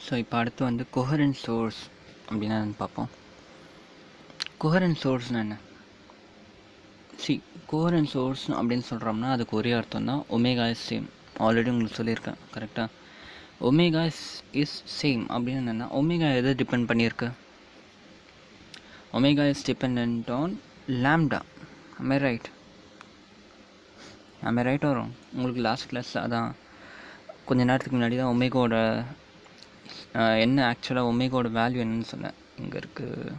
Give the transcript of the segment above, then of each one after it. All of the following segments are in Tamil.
ஸோ இப்போ அடுத்து வந்து கொஹரண்ட் சோர்ஸ் அப்படின்னா பார்ப்போம். கொஹரண்ட் சோர்ஸ்னால் என்ன? கோஹரண்ட் சோர்ஸ் அப்படின்னு சொல்கிறோம்னா அதுக்கு ஒரே அர்த்தம் தான், ஒமேகா இஸ் சேம். ஆல்ரெடி உங்களுக்கு சொல்லியிருக்கேன் கரெக்டாக. ஒமேகா இஸ் சேம் அப்படின்னு என்னென்னா, ஒமேகா எதை டிபெண்ட் பண்ணியிருக்கு? Omega is depend on lambda. am I right வரும் உங்களுக்கு லாஸ்ட் கிளாஸ். அதான் கொஞ்சம் நேரத்துக்கு முன்னாடி தான் ஒமேகாவோட என்ன ஆக்சுவலாக ஒமேகாவோட வேல்யூ என்னன்னு சொன்னேன். இங்கே இருக்குது,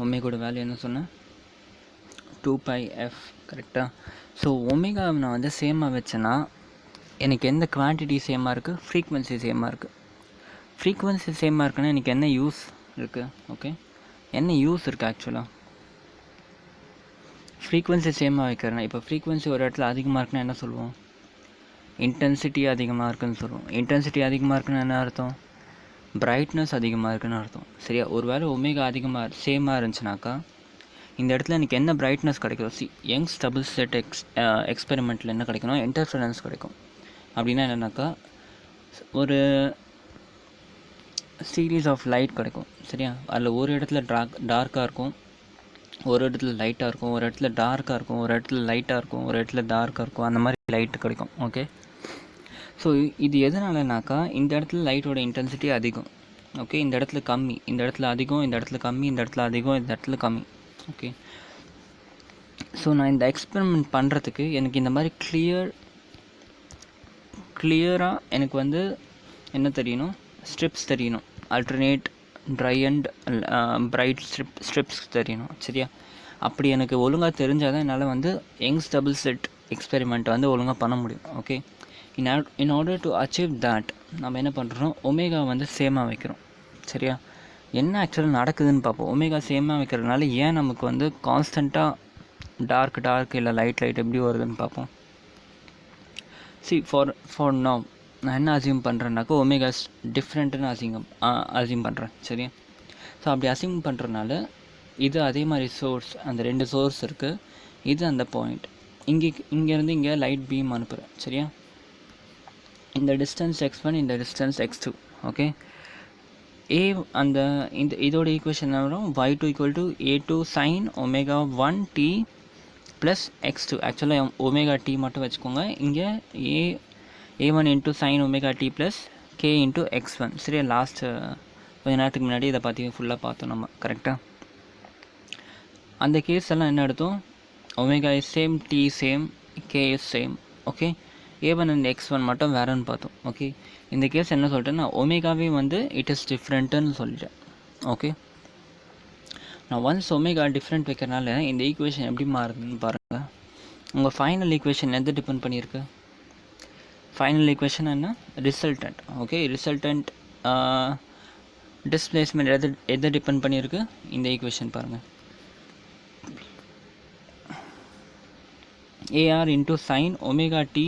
ஒமேகாவோட வேல்யூ என்ன சொன்னேன்? 2πf கரெக்டாக. ஸோ ஒமேகாவை நான் வந்து சேமாக வச்சேன்னா எனக்கு எந்த குவான்டிட்டி சேமாக இருக்குது? ஃப்ரீக்வன்சி சேமாக இருக்குது. ஃப்ரீக்வன்சி சேமாக இருக்குன்னா எனக்கு என்ன யூஸ் இருக்குது? ஓகே, என்ன யூஸ் இருக்குது ஆக்சுவலாக? ஃப்ரீக்வன்சி சேமாக வைக்கிறேன்னா, இப்போ ஃப்ரீக்வன்சி ஒரு இடத்துல அதிகமாக இருக்குன்னா என்ன சொல்லுவோம்? இன்டென்சிட்டி அதிகமாக இருக்குதுன்னு சொல்லுவோம். இன்டென்சிட்டி அதிகமாக இருக்குன்னு என்ன அர்த்தம்? பிரைட்னஸ் அதிகமாக இருக்குன்னு அர்த்தம். சரியா? ஒரு வேளை ஒமேகா அதிகமாக சேமாக இருந்துச்சுனாக்கா இந்த இடத்துல எனக்கு என்ன பிரைட்னஸ் கிடைக்கும்? யங்ஸ் டபுள் ஸ்லிட் எக்ஸ்பெரிமெண்ட்டில் என்ன கிடைக்கணும்? இன்டர்ஃபரன்ஸ் கிடைக்கும். அப்படின்னா என்னென்னாக்கா ஒரு சீரீஸ் ஆஃப் லைட் கிடைக்கும். சரியா? அதில் ஒரு இடத்துல டார்க்காக இருக்கும், ஒரு இடத்துல லைட்டாக இருக்கும், ஒரு இடத்துல டார்க்காக இருக்கும், ஒரு இடத்துல லைட்டாக இருக்கும், ஒரு இடத்துல டார்க்காக இருக்கும். அந்த மாதிரி லைட்டு கிடைக்கும். ஓகே, ஸோ இது எதனாலனாக்கா இந்த இடத்துல லைட்டோட இன்டென்சிட்டி அதிகம். ஓகே, இந்த இடத்துல கம்மி, இந்த இடத்துல அதிகம், இந்த இடத்துல கம்மி, இந்த இடத்துல அதிகம், இந்த இடத்துல கம்மி. ஓகே, ஸோ நான் இந்த எக்ஸ்பெரிமெண்ட் பண்ணுறதுக்கு எனக்கு இந்த மாதிரி கிளியராக எனக்கு வந்து என்ன தெரியணும்? ஸ்ட்ரிப்ஸ் தெரியணும். Alternate dry and bright strips தெரியணும். சரியா? அப்படி எனக்கு ஒழுங்காக தெரிஞ்சால் தான் என்னால் வந்து யங்ஸ் டபுள் ஸ்லிட் எக்ஸ்பெரிமெண்ட் வந்து ஒழுங்காக பண்ண முடியும். Okay, in order to achieve that நம்ம என்ன பண்ணுறோம்? ஒமேகா வந்து சேமாக வைக்கிறோம். சரியா? என்ன ஆக்சுவலாக நடக்குதுன்னு பார்ப்போம். ஒமேகா சேமாக வைக்கிறதுனால ஏன் நமக்கு வந்து கான்ஸ்டண்ட்டாக டார்க் இல்லை லைட் எப்படி வருதுன்னு பார்ப்போம். ஃபார் நவ் நான் என்ன அசியூம் பண்ணுறேன்னாக்கா ஒமேகாஸ் டிஃப்ரெண்ட்டுன்னு அசியூம் பண்ணுறேன். சரியா? ஸோ அப்படி அசியூம் பண்ணுறதுனால இது அதே மாதிரி சோர்ஸ், அந்த ரெண்டு சோர்ஸ் இருக்குது, இது அந்த பாயிண்ட். இங்கேருந்து இங்கே லைட் பீம் அனுப்புகிறேன். சரியா? இந்த டிஸ்டன்ஸ் x1, இந்த டிஸ்டன்ஸ் x2. ஓகே, இதோட ஈக்குவேஷன் வரும் y2 = a2 sin ω1t plus x2. ஆக்சுவலாக ωt மட்டும் வச்சுக்கோங்க. இங்கே a1 × sin ωt plus k × x1. சரியா? லாஸ்ட்டு கொஞ்ச நேரத்துக்கு முன்னாடி இதை பற்றி ஃபுல்லாக பார்த்தோம் நம்ம. கரெக்டாக? அந்த கேஸ் எல்லாம் என்ன எடுத்தோம்? Omega is same, t same, k is same. Okay, a1 and x1 மட்டும் வேறுன்னு பார்த்தோம். ஓகே, இந்த கேஸ் என்ன சொல்லிட்டேன்னா ஒமேகாவே வந்து இட் இஸ் டிஃப்ரெண்ட்டுன்னு சொல்லிட்டேன். ஓகே, நான் ஒன்ஸ் ஒமேகா டிஃப்ரெண்ட் வைக்கிறனால இந்த ஈக்குவேஷன் எப்படி மாறுதுன்னு பாருங்கள். உங்கள் ஃபைனல் ஈக்குவேஷன் எது டிபெண்ட் பண்ணியிருக்கு? ஃபைனல் ஈக்குவேஷன் என்ன? ரிசல்டன்ட். ஓகே, ரிசல்டன்ட் டிஸ்பிளேஸ்மெண்ட் எதை டிபெண்ட் பண்ணியிருக்கு? இந்த ஈக்குவேஷன் பாருங்கள், AR × sin ωt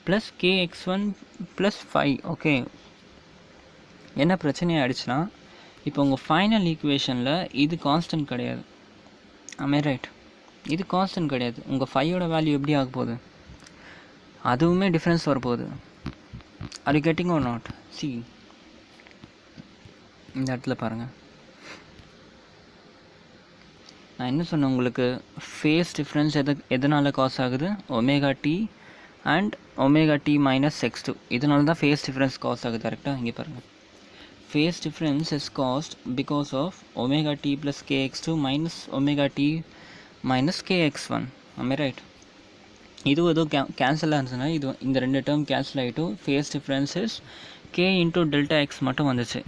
plus kx1 plus 5. Okay, என்ன பிரச்சனை ஆகிடுச்சுன்னா இப்போ உங்கள் ஃபைனல் ஈக்குவேஷனில் இது கான்ஸ்டன்ட் கிடையாது. am I right? இது கான்ஸ்டன்ட் கிடையாது. உங்கள் 5ஓட வேல்யூ எப்படி ஆக போகுது? அதுவுமே டிஃப்ரென்ஸ் வரப்போகுது. Are you getting or not? இந்த இடத்துல பாருங்கள், நான் என்ன சொன்னேன் உங்களுக்கு? ஃபேஸ் டிஃப்ரென்ஸ் எதனால் காஸ் ஆகுது? ωt and ωt minus x2. இதனால தான் ஃபேஸ் டிஃப்ரென்ஸ் காஸ் ஆகுது. கரெக்டாக? இங்கே பாருங்கள், phase difference is caused because of ωt plus kx2 minus ωt minus kx1. am I right? இது எதுவும் கேன்சல் ஆச்சுன்னா இந்த ரெண்டு டேர்ம் கேன்சல் ஆகிட்டு face difference is k × Δx மட்டும் வந்துச்சு.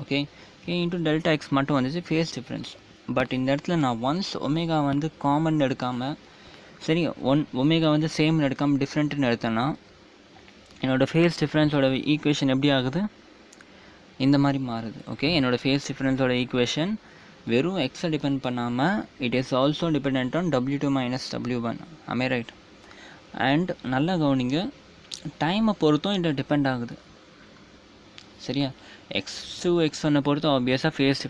ஓகே, k × Δx மட்டும் வந்துச்சு ஃபேஸ் டிஃப்ரென்ஸ். பட் இந்த இடத்துல நான் ஒன்ஸ் ஒமேகா வந்து காமன் எடுக்காமல், சரி ஒமேகா வந்து சேம் எடுக்காமல் டிஃப்ரெண்ட்டுன்னு எடுத்தேன்னா என்னோடய ஃபேஸ் டிஃப்ரென்ஸோட ஈக்குவேஷன் எப்படி ஆகுது? இந்த மாதிரி மாறுது. ஓகே, என்னோடய ஃபேஸ் டிஃப்ரென்ஸோட ஈக்குவேஷன் வெறும் எக்ஸை டிபெண்ட் பண்ணாமல் it is also depend on W2 minus W1. am I right? And நல்லா கவனிங்க, டைமை பொறுத்தும் இது டிபெண்ட் ஆகுது. சரியா? x2 x1 பொறுத்து ஆப்வியஸாக ஃபேஸ்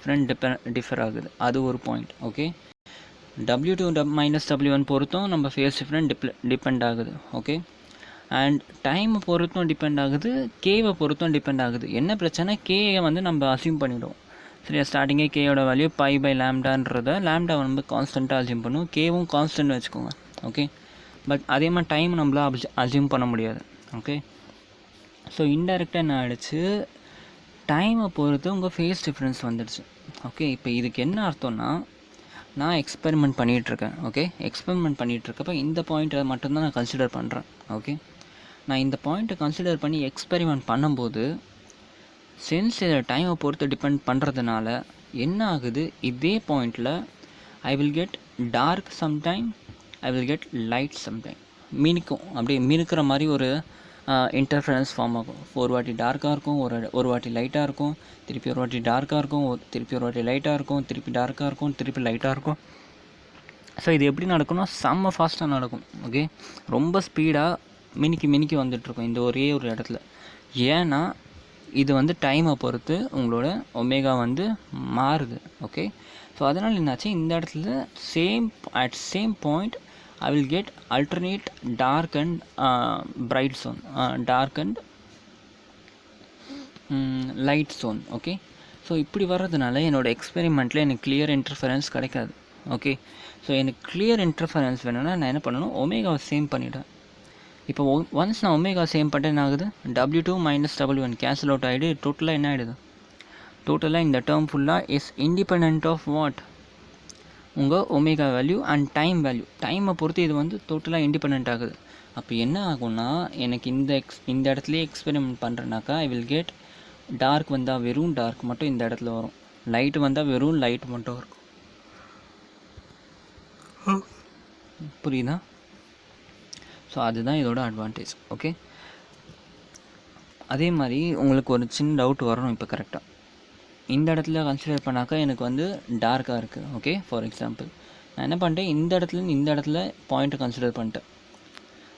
டிஃபர் ஆகுது, அது ஒரு point. Okay, w2 minus w1 பொறுத்தும் நம்ம ஃபேஸ் டிபெண்ட் ஆகுது. ஓகே, அண்ட் டைமை பொறுத்தும் டிபெண்ட் ஆகுது, கேவை பொறுத்தும் டிபெண்ட் ஆகுது. என்ன பிரச்சனை, கேயை வந்து நம்ம அசியூம் பண்ணிவிடுவோம். சரியா? ஸ்டார்டிங்கே கேயோட வேல்யூ பை பை லேம்டான்றதை லேம்டாவை நம்ம கான்ஸ்டண்ட்டாக அசியூம் பண்ணுவோம், கேவும் கான்ஸ்டன்ட் வச்சுக்கோங்க. ஓகே, பட் அதே மாதிரி டைம் நம்மளால் அசியூம் பண்ண முடியாது. ஓகே, ஸோ இன்டெரக்டாக என்ன ஆகிடுச்சு, டைமை பொறுத்து உங்கள் ஃபேஸ் டிஃப்ரென்ஸ் வந்துடுச்சு. ஓகே, இப்போ இதுக்கு என்ன அர்த்தம்னா, நான் எக்ஸ்பெரிமெண்ட் பண்ணிகிட்ருக்கேன். ஓகே, எக்ஸ்பெரிமெண்ட் பண்ணிகிட்ருக்கப்போ இந்த பாயிண்ட்டை மட்டும்தான் நான் கன்சிடர் பண்ணுறேன். ஓகே, நான் இந்த பாயிண்ட்டை கன்சிடர் பண்ணி எக்ஸ்பெரிமெண்ட் பண்ணும்போது சென்ஸ் இதை டைமை பொறுத்து டிபெண்ட் பண்ணுறதுனால என்ன ஆகுது, இதே பாயிண்டில் I will get dark sometime, I will get light sometime. மினுக்கும் அப்படியே மினுக்கிற மாதிரி ஒரு இன்டர்ஃபரன்ஸ் ஃபார்ம் ஆகும். ஒரு வாட்டி டார்க்காக இருக்கும், ஒரு வாட்டி லைட்டாக இருக்கும், திருப்பி ஒரு வாட்டி டார்க்காக இருக்கும், திருப்பி ஒரு வாட்டி லைட்டாக இருக்கும், திருப்பி டார்க்காக இருக்கும், திருப்பி லைட்டாக இருக்கும். ஸோ இது எப்படி நடக்கும்னா செம்ம ஃபாஸ்ட்டாக நடக்கும். ஓகே, ரொம்ப ஸ்பீடாக மினிக்கி வந்துட்டுருக்கும் இந்த ஒரே ஒரு இடத்துல. ஏன்னா இது வந்து டைமை பொறுத்து உங்களோட ஒமேகா வந்து மாறுது. ஓகே, ஸோ அதனால் என்னாச்சு, இந்த இடத்துல same point I will get alternate dark and bright zone, dark and light zone. Okay, so இப்படி வர்றதுனால என்னோடய எக்ஸ்பெரிமெண்ட்டில் எனக்கு கிளியர் இன்டர்ஃபரன்ஸ் கிடைக்காது. ஓகே, ஸோ எனக்கு கிளியர் இன்டர்ஃபரன்ஸ் வேணும்னா நான் என்ன பண்ணணும், ஒமேகாவை சேம் பண்ணிவிடுவேன். இப்போ ஒன்ஸ் நான் ஒமேகா சேம் பண்ணிட்டு என்ன ஆகுது, w2 minus w1 cancel out ஆகிடு. டோட்டலாக என்ன ஆகிடுது, டோட்டலாக இந்த டேர்ம் ஃபுல்லாக இஸ் இண்டிபெண்ட் ஆஃப் வாட், உங்கள் omega value and time value. டைமை பொறுத்து இது வந்து டோட்டலாக இண்டிபெண்ட் ஆகுது. அப்போ என்ன ஆகும்னா, எனக்கு இந்த இடத்துலையே எக்ஸ்பெரிமெண்ட் பண்ணுறேனாக்கா ஐ வில் கெட் டார்க் வந்தால் வெறும் டார்க் மட்டும் இந்த இடத்துல வரும், லைட் வந்தால் வெறும் லைட் மட்டும் இருக்கும். புரியுதா? ஸோ அதுதான் இதோட அட்வான்டேஜ். ஓகே, அதே மாதிரி உங்களுக்கு ஒரு சின்ன டவுட் வரணும். இப்போ கரெக்டாக இந்த இடத்துல கன்சிடர் பண்ணாக்கா எனக்கு வந்து டார்க்காக இருக்குது. ஓகே, ஃபார் எக்ஸாம்பிள் நான் என்ன பண்ணிட்டேன், இந்த இடத்துல பாயிண்ட்டை கன்சிடர் பண்ணிட்டேன்.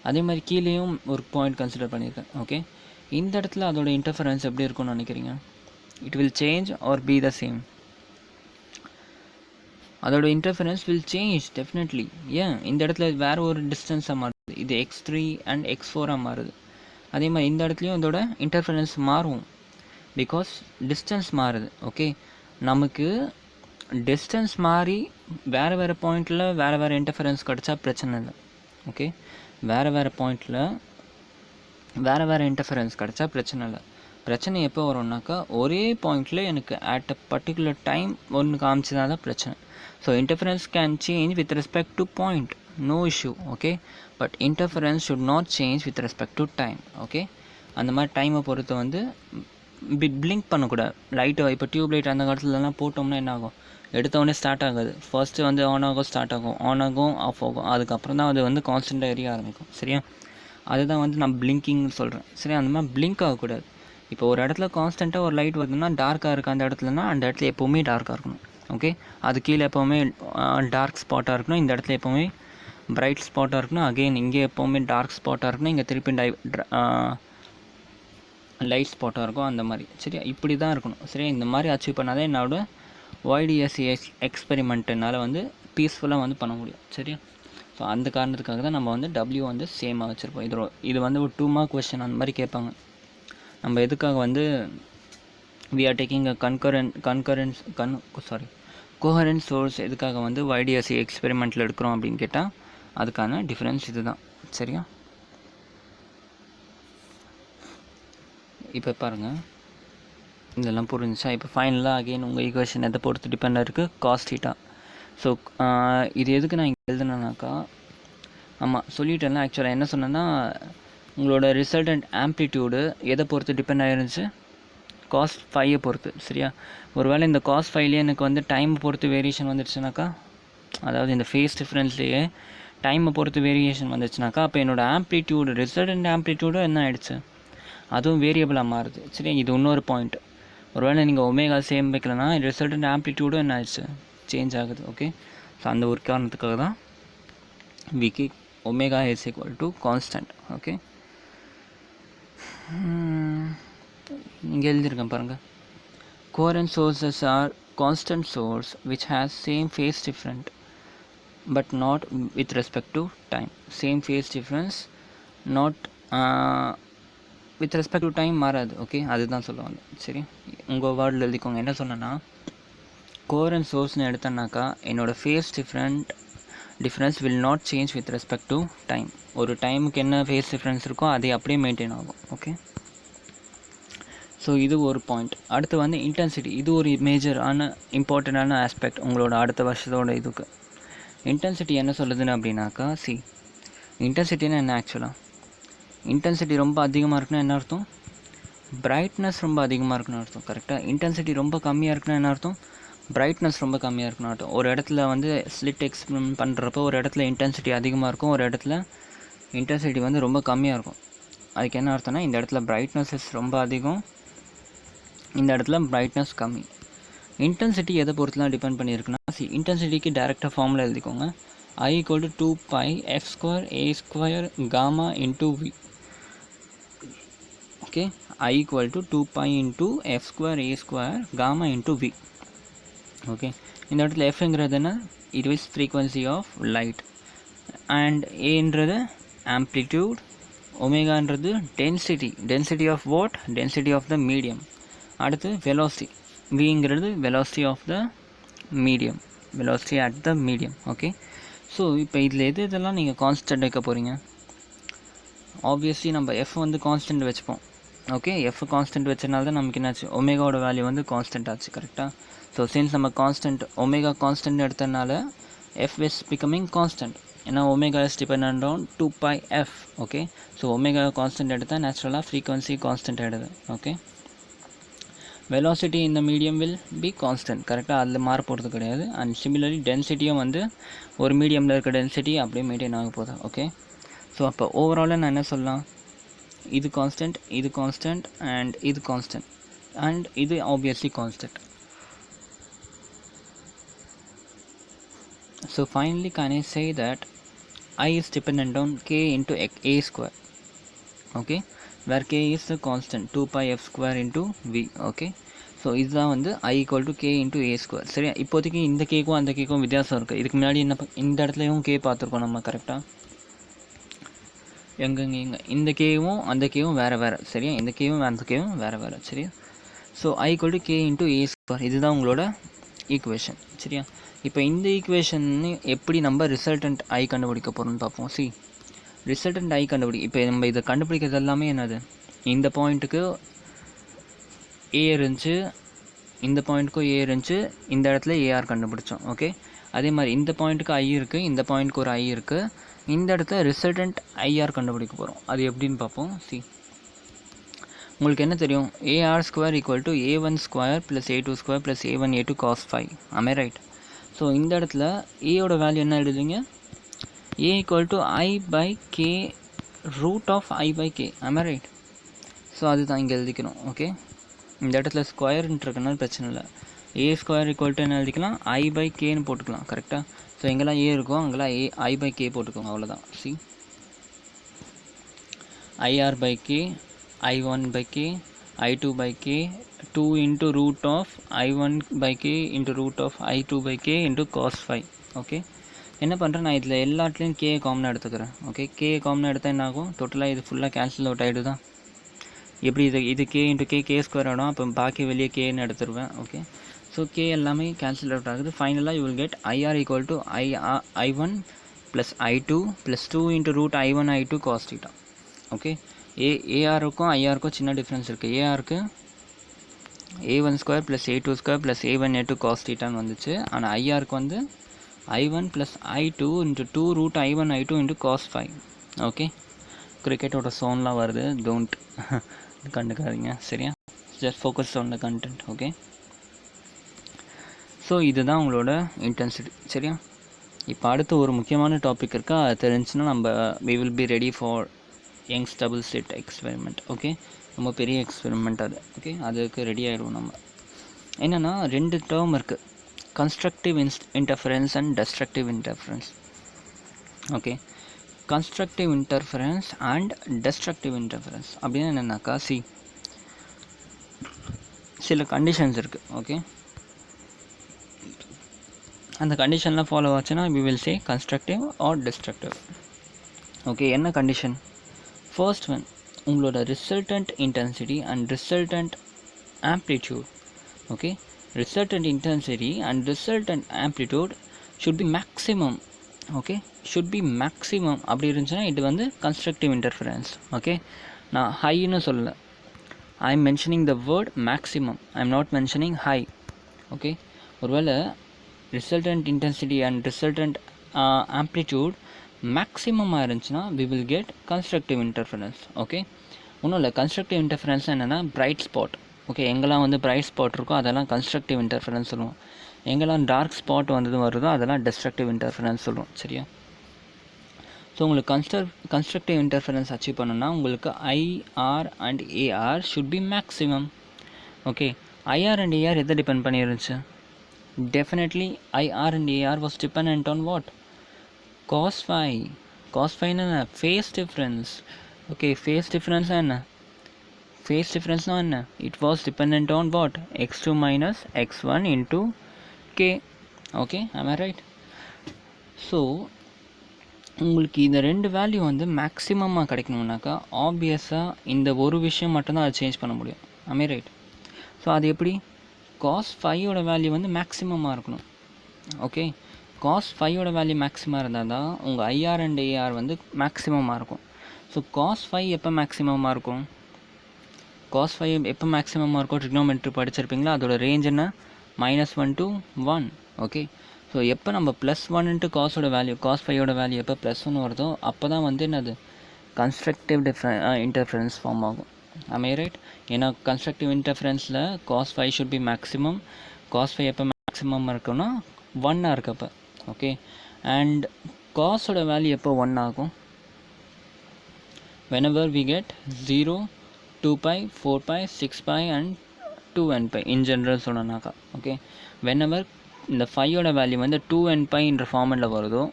அதே மாதிரி கீழேயும் ஒரு பாயிண்ட் கன்சிடர் பண்ணியிருக்கேன். ஓகே, இந்த இடத்துல அதோட இன்டர்ஃபரன்ஸ் எப்படி இருக்கும்னு நினைக்கிறீங்க? It will change or be the same? அதோட இன்டர்ஃபரன்ஸ் வில் சேஞ்ச் டெஃபினெட்லி. ஏன், இந்த இடத்துல வேறு ஒரு டிஸ்டன்ஸாக மாறுது, இது x3 அண்ட் x4 மாறுது. அதே மாதிரி இந்த இடத்துலையும் இதோட இன்டர்ஃபரன்ஸ் மாறும், பிகாஸ் டிஸ்டன்ஸ் மாறுது. ஓகே, நமக்கு டிஸ்டன்ஸ் மாறி வேறு பாயிண்டில் வேறு இன்டர்ஃபரன்ஸ் கிடச்சா பிரச்சனை இல்லை. ஓகே, வேறு பாயிண்டில் வேறு இன்டர்ஃபரன்ஸ் கிடச்சா பிரச்சனை இல்லை. பிரச்சனை எப்போ வரும்னாக்கா, ஒரே பாயிண்டில் எனக்கு அட் அ பர்டிகுலர் டைம் ஒன்று காமிச்சதா தான் பிரச்சனை. So interference can change with respect to point, no issue. Okay, but interference should not change with respect to time. Okay, அந்த மாதிரி டைமை பொறுத்து வந்து பிளிங்க் பண்ணக்கூடாது. லைட்டு இப்போ டியூப் லைட் அந்த காலத்துலலாம் போட்டோம்னா என்ன ஆகும், எடுத்தவொடனே ஸ்டார்ட் ஆகாது. ஃபர்ஸ்ட்டு வந்து ஆன் ஆகும், ஸ்டார்ட் ஆகும், ஆன் ஆகும், ஆஃப் ஆகும், அதுக்கப்புறம் தான் அது வந்து கான்ஸ்டண்ட்டாக எரிய ஆரம்பிக்கும். சரியா? அதுதான் வந்து நான் பிளிங்கிங்னு சொல்கிறேன். சரி, அந்த மாதிரி பிளிங்க் ஆகக்கூடாது. இப்போ ஒரு இடத்துல கான்ஸ்டண்ட்டாக ஒரு லைட் வருதுன்னா டார்க்காக இருக்குது அந்த இடத்துலனா அந்த இடத்துல எப்போவுமே டார்க்காக இருக்கணும். ஓகே, அது கீழே எப்போவுமே டார்க் ஸ்பாட்டாக இருக்கணும், இந்த இடத்துல எப்போவுமே பிரைட் ஸ்பாட்டாக இருக்கணும். அகெயின் இங்கே எப்போவுமே டார்க் ஸ்பாட்டாக இருக்கணும், இங்கே திருப்பி லைட் ஸ்பாட்டாக இருக்கும், அந்த மாதிரி. சரியா? இப்படி தான் இருக்கணும். சரியா? இந்த மாதிரி அச்சீவ் பண்ணாதான் என்னோட YDSC எக்ஸ்பெரிமெண்ட் என்னால் வந்து பீஸ்ஃபுல்லாக வந்து பண்ண முடியும். சரியா? ஸோ அந்த காரணத்துக்காக தான் நம்ம வந்து W வந்து சேமாக வச்சுருப்போம். இது வந்து ஒரு 2 மார்க் கொஸ்டின் அந்த மாதிரி கேட்பாங்க. நம்ம எதுக்காக வந்து we are taking a coherent source எதுக்காக வந்து YDSC எக்ஸ்பெரிமெண்ட்டில் எடுக்கிறோம் அப்படின்னு கேட்டால் அதுக்கான டிஃப்ரென்ஸ் இது தான். சரியா? இப்போ பாருங்கள், இதெல்லாம் புரிஞ்சுச்சா? இப்போ ஃபைனலாக அகெயின் உங்கள் ஈக்குவேஷன் எதை பொறுத்து டிபெண்டாக இருக்குது, காஸ் தீட்டா. ஸோ இது எதுக்கு நான் இங்கே எழுதுனேனாக்கா, ஆமாம் சொல்லிட்டேன்ல, ஆக்சுவலாக என்ன சொன்னேன்னா உங்களோட ரிசல்டன்ட் ஆம்ப்ளிடியூடு எதை பொறுத்து டிபெண்ட் ஆகிருந்துச்சு, காஸ் ஃபையை பொறுத்து. சரியா? ஒருவேளை இந்த காஸ் ஃபைவ்லேயே எனக்கு வந்து டைமை பொறுத்து வேரியேஷன் வந்துடுச்சுனாக்கா, அதாவது இந்த ஃபேஸ் டிஃப்ரென்ஸ்லேயே டைமை பொறுத்து வேரியேஷன் வந்துச்சுனாக்கா, அப்போ என்னோடய ஆம்ப்ளிடியூடு ரிசல்டன்ட் ஆம்ப்ளிடியூடும் என்ன ஆகிடுச்சு, அதுவும் வேரியபிளாக மாறுது. சரி, இது இன்னொரு பாயிண்ட். ஒருவேளை நீங்கள் ஒமேகா சேம் வைக்கலன்னா ரிசல்டன்ட் ஆம்ப்ளிடியூடும் என்ன ஆயிடுச்சு, சேஞ்ச் ஆகுது. ஓகே, ஸோ அந்த ஒரு காரணத்துக்காக தான் we keep omega is equal to constant. Okay, இங்கே எழுதியிருக்கேன் பாருங்கள். Coherent sources are constant source which has same phase difference but not with respect to time. Same phase difference not with respect to time மாறாது. ஓகே, அதுதான் சொல்லுவாங்க. சரி, உங்கள் வேர்டில் எழுதிக்கோங்க. என்ன சொன்னேன்னா, கோரண்ட் சோர்ஸ்னு எடுத்தேன்னாக்கா என்னோட phase difference will not change with respect to time. ஒரு டைமுக்கு என்ன ஃபேஸ் டிஃப்ரென்ஸ் இருக்கோ அதே அப்படியே மெயின்டைன் ஆகும். ஓகே, ஸோ இது ஒரு பாயிண்ட். அடுத்து வந்து இன்டென்சிட்டி. இது ஒரு மேஜரான இம்பார்ட்டண்ட்டான ஆஸ்பெக்ட் உங்களோட அடுத்த வருஷத்தோட இதுக்கு. இன்டென்சிட்டி என்ன சொல்லுதுன்னு அப்படின்னாக்கா, இன்டென்சிட்டின்னா என்ன ஆக்சுவலாக? இன்டென்சிட்டி ரொம்ப அதிகமாக இருக்குன்னா என்ன அர்த்தம்? பிரைட்னஸ் ரொம்ப அதிகமாக இருக்குன்னு அர்த்தம். கரெக்டாக. இன்டென்சிட்டி ரொம்ப கம்மியாக இருக்குன்னா என்ன அர்த்தம்? பிரைட்னஸ் ரொம்ப கம்மியாக இருக்குன்னு அர்த்தம். ஒரு இடத்துல வந்து ஸ்லிட் எக்ஸ்பெரிமெண்ட் பண்ணுறப்போ ஒரு இடத்துல இன்டென்சிட்டி அதிகமாக இருக்கும், ஒரு இடத்துல இன்டென்சிட்டி வந்து ரொம்ப கம்மியாக இருக்கும். அதுக்கு என்ன அர்த்தம்னா, இந்த இடத்துல பிரைட்னஸ் ரொம்ப அதிகம், இந்த இடத்துல பிரைட்னஸ் கம்மி. இன்டென்சிட்டி எதை பொறுத்துலாம் டிபெண்ட் பண்ணியிருக்குன்னா, இன்டென்சிட்டிக்கு டேரெக்டாக ஃபார்முலா எழுதிக்கோங்க. I = 2π f² a² gamma into v. Okay, I = 2π × f² a² gamma into v. Okay, இந்த இடத்துல எஃப்ங்கிறது என்ன? It is frequency of light, and ஏன்றது ஆம்ப்ளிடியூட், ஒமேகான்றது density of what? Density of the medium. அடுத்து வெலாசிட்டி, விங்கிறது velocity of the medium, velocity at the medium. Okay, so இப்போ இதில் இதெல்லாம் நீங்கள் கான்ஸ்டன்ட் வைக்க போகிறீங்க. ஆப்வியஸ்லி நம்ம எஃப் வந்து கான்ஸ்டன்ட் வச்சுப்போம். ஓகே, எஃப் கான்ஸ்டன்ட் வச்சனால தான் நமக்கு என்னாச்சு, ஒமேகாவோட வேல்யூ வந்து கான்ஸ்டன்ட் ஆச்சு. கரெக்டாக. ஸோ சின்ஸ் நம்ம கான்ஸ்டன்ட் ஒமேகா கான்ஸ்டன்ட் எடுத்தனால எஃப் இஸ் பிகமிங் கான்ஸ்டன்ட். ஏன்னா omega is depend on 2πf. Okay, so omega constant எடுத்தால் நேச்சுரலாக ஃப்ரீக்வன்சி கான்ஸ்டன்ட் ஆகிடுது. Okay, velocity in the medium will be constant. கரெக்டாக, அதில் மாற போகிறது கிடையாது. அண்ட் சிமிலர்லி டென்சிட்டியும் வந்து ஒரு மீடியமில் இருக்க டென்சிட்டி அப்படியே மெயின்டைன் ஆக போகுது. ஓகே, ஸோ அப்போ ஓவராலாக நான் என்ன சொல்லலாம், இது கான்ஸ்டன்ட், இது கான்ஸ்டன்ட், அண்ட் இது கான்ஸ்டன்ட், அண்ட் இது obviously constant. So finally can I say that I is dependent on k into a². Okay, where k is the constant 2π f² into v. Okay, so இதுதான் வந்து I = k into a². சரி, இப்போதைக்கு இந்த கேக்கும் அந்த கேக்கும் வித்தியாசம் இருக்குது. இதுக்கு முன்னாடி என்ன இந்த இடத்துலையும் கே பார்த்துருக்கோம் நம்ம. கரெக்டாக. இங்கே இந்த கேவும் அந்த கேவும் வேறு. சரியா, இந்த கேவும் அந்த கேவும் வேறு. சரியா, so I = k into a². இதுதான் உங்களோட ஈக்குவேஷன். சரியா, இப்போ இந்த ஈக்குவேஷன் எப்படி நம்ம ரிசல்டன்ட் I கண்டுபிடிக்க போகிறோம்னு பார்ப்போம். ரிசல்டன்ட் I இப்போ நம்ம இதை கண்டுபிடிக்கிறது எல்லாமே என்னது, இந்த பாயிண்ட்டுக்கு ஏ இருந்துச்சு, இந்த பாயிண்ட்டுக்கும் ஏ இருந்துச்சு, இந்த இடத்துல ஏஆர் கண்டுபிடிச்சோம். ஓகே, அதே மாதிரி இந்த பாயிண்ட்டுக்கு ஐ இருக்குது, இந்த பாயிண்ட்டுக்கு ஒரு ஐ இருக்குது, இந்த இடத்துல ரிசல்டன்ட் ஐஆர் கண்டுபிடிக்க போகிறோம். அது எப்படின்னு பார்ப்போம். உங்களுக்கு என்ன தெரியும், AR² = A1² + A2² + A1A2 cos phi. am I right? So இந்த இடத்துல ஏயோட வேல்யூ என்ன எழுதுவீங்க, A = I/k √I/k. am I right? So அதுதான் இங்கே எழுதிக்கணும். ஓகே, இந்த இடத்துல ஸ்கொயர்ன்ட்டு இருக்கனால பிரச்சனை இல்லை. A² என்ன எழுதிக்கலாம், I/kன்னு போட்டுக்கலாம். கரெக்டாக. ஸோ எங்கெல்லாம் ஏ இருக்கோ அங்கெல்லாம் I/k போட்டுக்கோங்க. அவ்வளோதான். IR/k, I1/k, I2/k, 2 × √I1/k × √I2/k × cos phi. Okay, என்ன பண்ணுறேன், நான் இதில் எல்லாத்துலேயும் கே காமனாக எடுத்துக்கிறேன். ஓகே, கே காமனாக எடுத்தால் என்ன ஆகும், டோட்டலாக இது ஃபுல்லாக கேன்சல் அவுட் ஆகிடு தான். எப்படி இது கே × k² ஆகிடும். அப்போ பாக்கி வெளியே கேன்னு எடுத்துருவேன். ஓகே, ஸோ கே எல்லாமே கேன்சல் அவுட் ஆகுது. ஃபைனலாக you will get IR = I1 + I2 + 2 × √I1/I2 cos theta. Okay, ஏஆருக்கும் ஐஆருக்கும் சின்ன டிஃப்ரென்ஸ் இருக்குது. ஏஆருக்கு A1² + A2² + A1A2 cos thetaன்னு வந்துச்சு. ஆனால் ஐஆருக்கு வந்து I1 + I2 × 2 √I1/I2 × cos phi. Okay, கிரிக்கெட்டோட சவுண்ட்லாம் வருது, டோன்ட் கண்டுக்காதீங்க. சரியா, just focus on the content. Okay, so இதுதான் உங்களோட இன்டென்சிட்டி. சரியா, இப்போ அடுத்து ஒரு முக்கியமான டாபிக் இருக்கா, அது தெரிஞ்சுன்னா நம்ம we will be ready for Young's double slit experiment. Okay, ரொம்ப பெரிய எக்ஸ்பெரிமெண்ட் அது. ஓகே, அதுக்கு ரெடி ஆகிடுவோம் நம்ம. என்னென்னா 2 டேர்ம் இருக்குது, constructive interference and destructive interference. Okay, constructive interference and destructive interference அப்படின்னா என்னென்னாக்கா, சில கண்டிஷன்ஸ் இருக்குது. ஓகே, அந்த கண்டிஷன்லாம் ஃபாலோ ஆச்சுன்னா we will say constructive or destructive. Okay, என்ன கண்டிஷன்? ஃபர்ஸ்ட் ஒன், உங்களோட resultant intensity and resultant amplitude. Okay, resultant intensity and resultant amplitude should be maximum. Okay, should be maximum அப்படி இருந்துச்சுன்னா இது வந்து கன்ஸ்ட்ரக்டிவ் இன்டர்ஃபரன்ஸ். ஓகே, நான் ஹைன்னு சொல்லலை, I am mentioning the word maximum, I am not mentioning high. Okay, ஒருவேளை resultant intensity and resultant amplitude மேக்ஸிமமாக இருந்துச்சுன்னா we will get constructive interference. Okay, ஒன்றும் இல்லை, கன்ஸ்ட்ரக்டிவ் இன்டர்ஃபரன்ஸ் என்னென்னா பிரைட் ஸ்பாட். ஓகே, எங்கெல்லாம் வந்து பிரைட் ஸ்பாட் இருக்கோ அதெல்லாம் கன்ஸ்ட்ரக்டிவ் இன்டர்ஃபரன்ஸ் சொல்லுவோம். எங்கெல்லாம் டார்க் ஸ்பாட் வருதோ அதெல்லாம் டெஸ்ட்ரக்டிவ் இன்டர்ஃபரன்ஸ் சொல்லுவோம். சரியா? ஸோ உங்களுக்கு கன்ஸ்ட்ரக்டிவ் இன்டர்ஃபரன்ஸ் அச்சீவ் பண்ணணும்னா உங்களுக்கு IR and AR should be maximum. Okay, IR and AR எதை டிபெண்ட் பண்ணிருந்துச்சு? Definitely IR and AR was dependent on what? Cos phi. Cos phi na phase difference. Okay, phase difference na phase difference na it was dependent on what? X2 minus X1 into K. Okay, am I right? So உங்களுக்கு இந்த ரெண்டு வேல்யூ வந்து மேக்ஸிமமாக கிடைக்கணும்னாக்கா ஆப்வியஸாக இந்த ஒரு விஷயம் மட்டும்தான் அதை சேஞ்ச் பண்ண முடியும். am I right? ஸோ அது எப்படி? cos ஃபையோட வேல்யூ வந்து மேக்ஸிமமாக இருக்கணும். ஓகே, cos ஃபையோட வேல்யூ மேக்ஸிமமாக இருந்தால் தான் உங்கள் ஐஆர் அண்ட் ஏஆர் வந்து மேக்ஸிமமாக இருக்கும். ஸோ cos ஃபை எப்போ மேக்ஸிமமாக இருக்கும்? cos ஃபை எப்போ மேக்ஸிமமாக இருக்கும்? ட்ரிக்னோமெட்ரி படிச்சிருப்பீங்களா? அதோட ரேஞ்ச் என்ன? -1 to 1. ஓகே, ஸோ எப்போ நம்ம +1 காஸோட வேல்யூ, cos ஃபையோட வேல்யூ எப்போ +1 வருதோ அப்போ தான் வந்து என்னது கன்ஸ்ட்ரக்டிவ் இன்டர்ஃபரன்ஸ் ஃபார்ம் ஆகும். am I right? ஏன்னா கன்ஸ்ட்ரக்டிவ் இன்டர்ஃபரன்ஸில் cos phi should be maximum. cos phi எப்போ மேக்ஸிமம் இருக்குன்னா 1 இருக்கப்போ. ஓகே, அண்ட் காஸோட வேல்யூ எப்போ 1 ஆகும்? whenever we get 0, 2π, 4π, 6π and 2nπ in general சொன்னாக்கா. ஓகே, whenever இந்த ஃபையோட வேல்யூ வந்து 2nπன்ற ஃபார்மெட்டில் வருதோ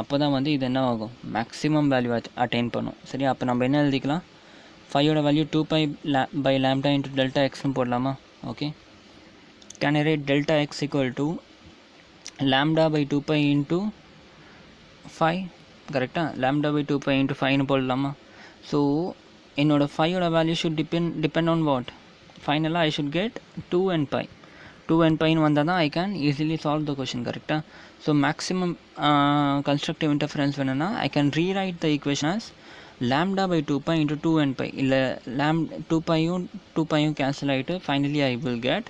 அப்போ தான் வந்து இது என்ன ஆகும்? மேக்ஸிமம் வேல்யூ அட்டைன் பண்ணும். சரி, அப்போ நம்ம என்ன எழுதிக்கலாம்? ஃபையோட value 2π by lambda into delta xன்னு போடலாமா? Okay, can I write delta x equal to lambda by 2π into 5? கரெக்டாக, lambda by 2π into 5ன்னு போடலாமா? ஸோ என்னோட ஃபையோட value should depend on what? ஃபைனலாக ஐ ஷுட் கெட் 2nπன்னு வந்தால் தான் I can easily solve the question. கரெக்டாக? ஸோ மேக்ஸிமம் கன்ஸ்ட்ரக்டிவ் இன்டர்ஃபரன்ஸ் வேணும்னா I can rewrite the equation as lambda by 2π into 2nπ. இல்லை 2πயும் கேன்சல் ஆகிட்டு ஃபைனலி ஐ வில் கெட்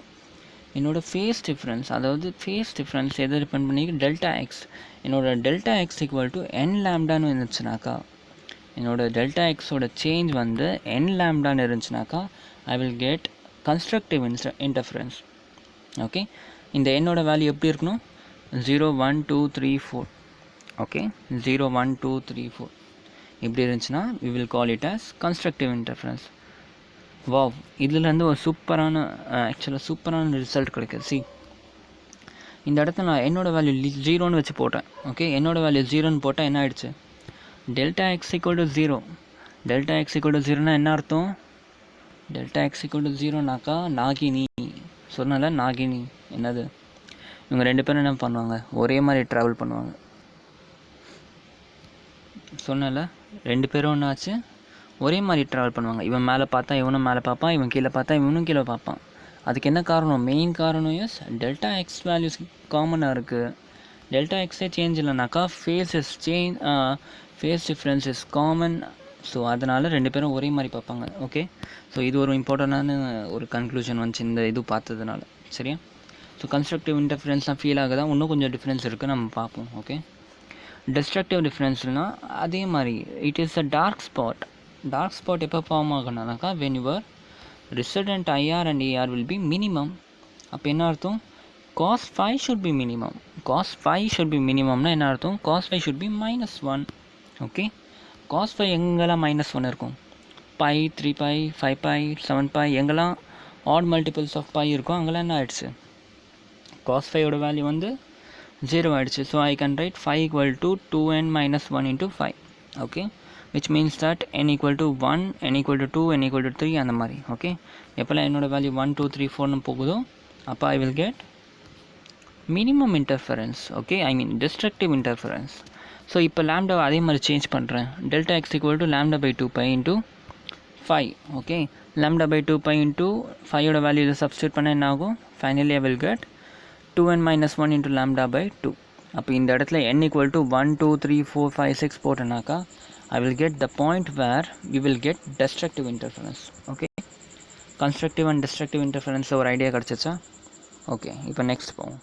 என்னோடய ஃபேஸ் டிஃப்ரென்ஸ். அதாவது ஃபேஸ் டிஃப்ரென்ஸ் எதை டிபெண்ட் பண்ணி? Delta X. என்னோட delta X equal to n லாம்டான்னு இருந்துச்சுனாக்கா, என்னோட டெல்டா எக்ஸோட சேஞ்ச் வந்து n லாம்டான்னு இருந்துச்சுனாக்கா I will get constructive interference. Okay, இந்த என்னோட வேல்யூ எப்படி இருக்கணும்? 0, 1, 2, 3, 4. ஓகே, 0, 1, 2, 3, 4 இப்படி இருந்துச்சுன்னா we will call it as constructive interference. Wow, இதுலேருந்து ஒரு சூப்பரான ரிசல்ட் கிடைக்குது. சி, இந்த இடத்துல நான் என்னோடய வேல்யூ 0ன்னு வச்சு போட்டேன். ஓகே, என்னோடய வேல்யூ 0ன்னு போட்டால் என்ன ஆயிடுச்சு? Delta X equal to 0. Delta X equal to 0னா என்ன அர்த்தம்? டெல்டா எக்ஸ் ஈக்குவல் டு 0நாக்கா நாகினி சொன்னால. நாகினி என்னது? இவங்க ரெண்டு பேரும் என்ன பண்ணுவாங்க? ஒரே மாதிரி ட்ராவல் பண்ணுவாங்க. சொன்னல, ரெண்டு பேரும் ஒன்றாச்சு ஒரே மாதிரி ட்ராவல் பண்ணுவாங்க. இவன் மேலே பார்த்தா இவனும் மேலே பார்ப்பான், இவன் கீழே பார்த்தா இவனும் கீழே பார்ப்பான். அதுக்கு என்ன காரணம்? மெயின் காரணம் எஸ் டெல்டா எக்ஸ் வேல்யூஸ் காமனாக இருக்குது. டெல்டா எக்ஸே சேஞ்ச் இல்லைனாக்கா face difference is common. So அதனால் ரெண்டு பேரும் ஒரே மாதிரி பார்ப்பாங்க. ஓகே, ஸோ இது ஒரு இம்பார்ட்டண்டான ஒரு கன்க்ளூஷன் வந்துச்சு இந்த இது பார்த்ததுனால. சரியா? ஸோ கன்ஸ்ட்ரக்டிவ் இன்டர்ஃபரன்ஸ்லாம் ஃபீல் ஆகுதா? இன்னும் கொஞ்சம் டிஃப்ரென்ஸ் இருக்குது, நம்ம பார்ப்போம். ஓகே, டெஸ்ட்ரக்டிவ் டிஃப்ரென்ஸ்னால் அதே மாதிரி it is a dark spot. Dark spot எப்போ ஃபார்ம் ஆகணும்னாக்கா when your resultant IR and AR will be minimum. அப்போ என்ன அர்த்தம்? cos phi should be minimum. cos phi should be minimumனா என்ன அர்த்தம்? cos phi should be -1. Okay, cos phi எங்கெல்லாம் -1 இருக்கும்? பை, 3π, 5π, 7π எங்கெல்லாம் ஆட் மல்டிபிள்ஸ் ஆஃப் பை இருக்கும் அங்கெல்லாம் என்ன ஆயிடுச்சு? cos phiயோட வேல்யூ வந்து 0 ஆயிடுச்சு. So I can write phi equal to 2n - 1 into 5. Okay, which means that n equal to 1, n equal to 2, n equal to 3 அந்த மாதிரி. ஓகே, எப்போல்லாம் என்னோட வேல்யூ 1 2 3 4ன்னு போகுதோ அப்போ I will get minimum interference. Okay, I mean destructive interference. So இப்போ லேம்டாவை அதே மாதிரி சேஞ்ச் பண்ணுறேன். Delta X equal to lambda by 2 into 5. Okay, lambda by 2 into 5ஓட வேல்யூ இதை சப்ஸ்டியூட் பண்ண என்ன ஆகும்? Finally I will get 2n minus 1 into lambda by 2. அப்போ இந்த இடத்துல n equal to 1 2 3 4 5 6 போட்டனாக்கா I will get the point where we will get destructive interference. Okay, constructive and destructive interference ஒரு ஐடியா கிடச்சிச்சா? ஓகே, இப்போ நெக்ஸ்ட் போவோம்.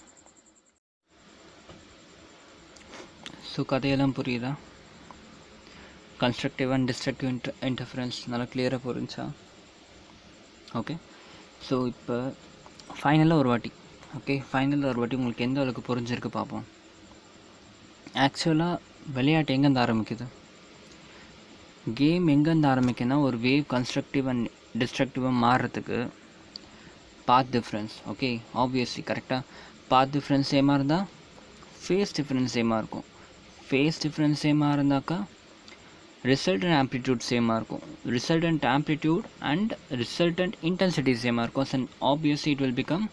ஸோ கதையெல்லாம் புரியுதா? கன்ஸ்ட்ரக்டிவ் அண்ட் டிஸ்ட்ரக்டிவ் இன்டர்ஃபரன்ஸ் நல்லா கிளியராக புரிஞ்சா? ஓகே, ஸோ இப்போ ஃபைனலாக ஒரு வாட்டி உங்களுக்கு எந்த அளவுக்கு புரிஞ்சிருக்கு பார்ப்போம். ஆக்சுவலாக விளையாட்டு எங்கேருந்து ஆரம்பிக்குது? கேம் எங்கேருந்து ஆரம்பிக்குன்னா ஒரு வேவ் கன்ஸ்ட்ரக்டிவ் அண்ட் டிஸ்ட்ரக்டிவாக மாறுறதுக்கு பாத் டிஃப்ரென்ஸ். ஓகே, ஆப்வியஸ்லி கரெக்டாக பாத் டிஃப்ரென்ஸ் சேமாக இருந்தால் ஃபேஸ் டிஃப்ரென்ஸ் சேமாக இருக்கும். ஃபேஸ் டிஃப்ரென்ஸ் சேமாக இருந்தாக்கா ரிசல்டன்ட் ஆம்ப்ளிடியூட் சேமாக இருக்கும். Resultant amplitude and resultant intensity சேமாக இருக்கும். And obviously it will become